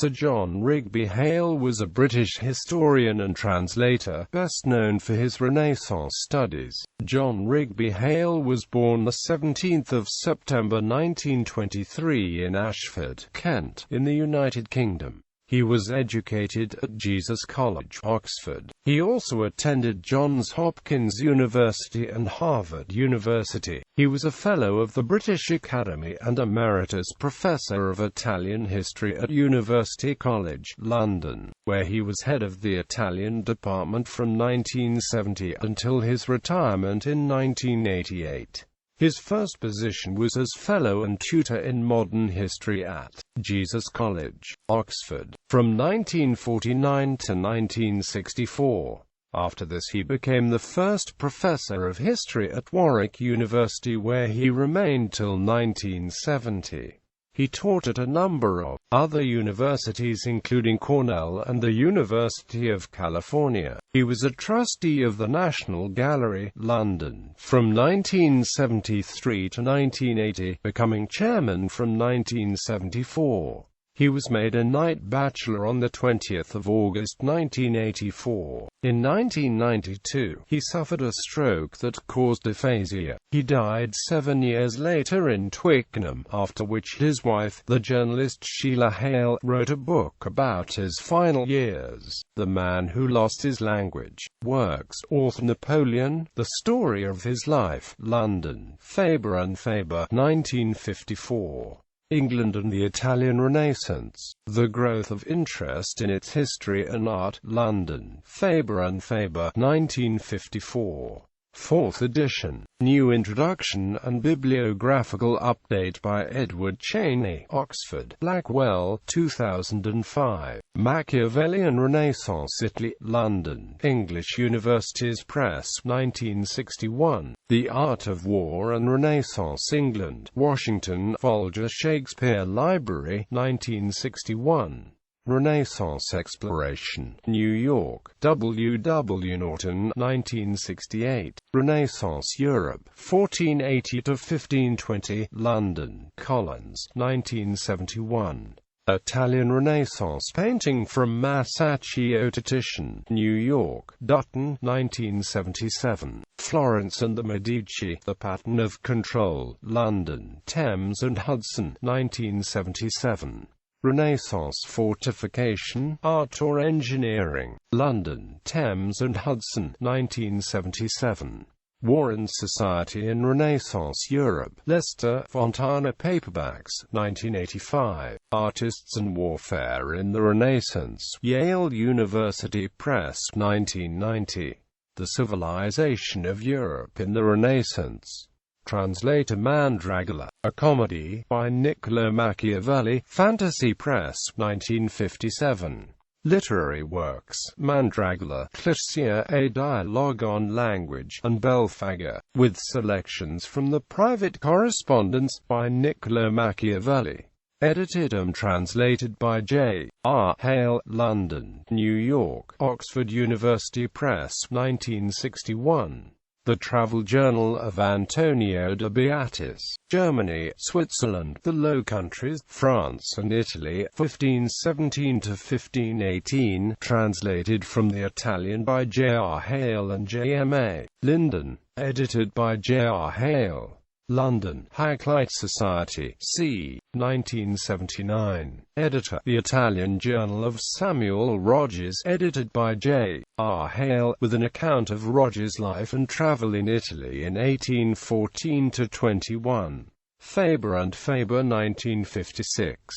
Sir John Rigby Hale was a British historian and translator, best known for his Renaissance studies. John Rigby Hale was born the 17th of September 1923 in Ashford, Kent, in the United Kingdom. He was educated at Jesus College, Oxford. He also attended Johns Hopkins University and Harvard University. He was a Fellow of the British Academy and Emeritus Professor of Italian History at University College, London, where he was head of the Italian department from 1970 until his retirement in 1988. His first position was as Fellow and Tutor in Modern History at Jesus College, Oxford, from 1949 to 1964. After this he became the first Professor of History at Warwick University, where he remained till 1970. He taught at a number of other universities including Cornell and the University of California. He was a trustee of the National Gallery, London, from 1973 to 1980, becoming chairman from 1974. He was made a Knight Bachelor on the 20th of August 1984. In 1992, he suffered a stroke that caused aphasia. He died 7 years later in Twickenham, after which his wife, the journalist Sheila Hale, wrote a book about his final years. The Man Who Lost His Language. Works. Author Napoleon, The Story of His Life. London, Faber and Faber, 1954. England and the Italian Renaissance. The Growth of Interest in Its History and Art. London, Faber and Faber, 1954. 4th edition. New introduction and bibliographical update by Edward Cheney, Oxford, Blackwell, 2005. Machiavellian Renaissance Italy, London, English Universities Press, 1961. The Art of War and Renaissance England, Washington, Folger Shakespeare Library, 1961. Renaissance Exploration, New York, W. W. Norton, 1968. Renaissance Europe, 1480 to 1520, London, Collins, 1971. Italian Renaissance Painting from Masaccio to Titian, New York, Dutton, 1977. Florence and the Medici, The Pattern of Control, London, Thames and Hudson, 1977. Renaissance Fortification, Art or Engineering, London, Thames and Hudson, 1977. War and Society in Renaissance Europe, Leicester, Fontana Paperbacks, 1985. Artists and Warfare in the Renaissance, Yale University Press, 1990. The Civilization of Europe in the Renaissance. Translator Mandragola, a comedy, by Niccolo Machiavelli, Fantasy Press, 1957. Literary works, Mandragola, Clitia, a dialogue on language, and Belphegor, with selections from the private correspondence, by Niccolo Machiavelli. Edited and translated by J. R. Hale, London, New York, Oxford University Press, 1961. The Travel Journal of Antonio de Beatis, Germany, Switzerland, the Low Countries, France and Italy, 1517 to 1518, translated from the Italian by J. R. Hale and J. M. A. Linden, edited by J. R. Hale. London, Hakluyt Society, c. 1979. Editor, The Italian Journal of Samuel Rogers, edited by J. R. Hale, with an account of Rogers' life and travel in Italy in 1814–21. Faber and Faber, 1956.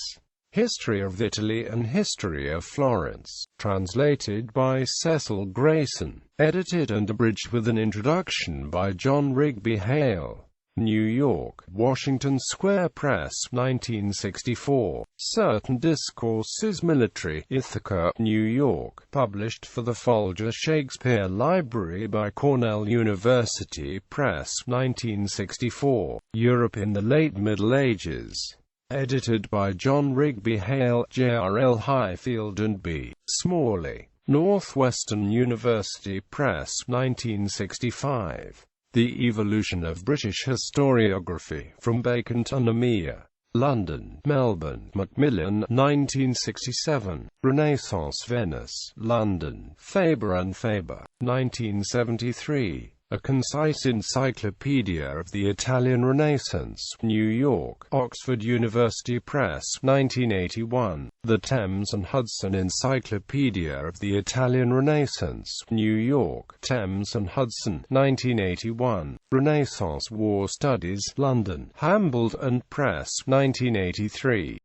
History of Italy and History of Florence, translated by Cecil Grayson, edited and abridged with an introduction by John Rigby Hale. New York, Washington Square Press, 1964. Certain Discourses Military, Ithaca, New York, published for the Folger Shakespeare Library by Cornell University Press, 1964. Europe in the Late Middle Ages. Edited by John Rigby Hale, J.R.L. Highfield and B. Smalley. Northwestern University Press, 1965. The Evolution of British Historiography, From Bacon to Nemeyer. London, Melbourne, Macmillan, 1967. Renaissance Venice, London, Faber and Faber, 1973. A Concise Encyclopedia of the Italian Renaissance, New York, Oxford University Press, 1981. The Thames and Hudson Encyclopedia of the Italian Renaissance, New York, Thames and Hudson, 1981. Renaissance War Studies, London, Hambledon Press, 1983.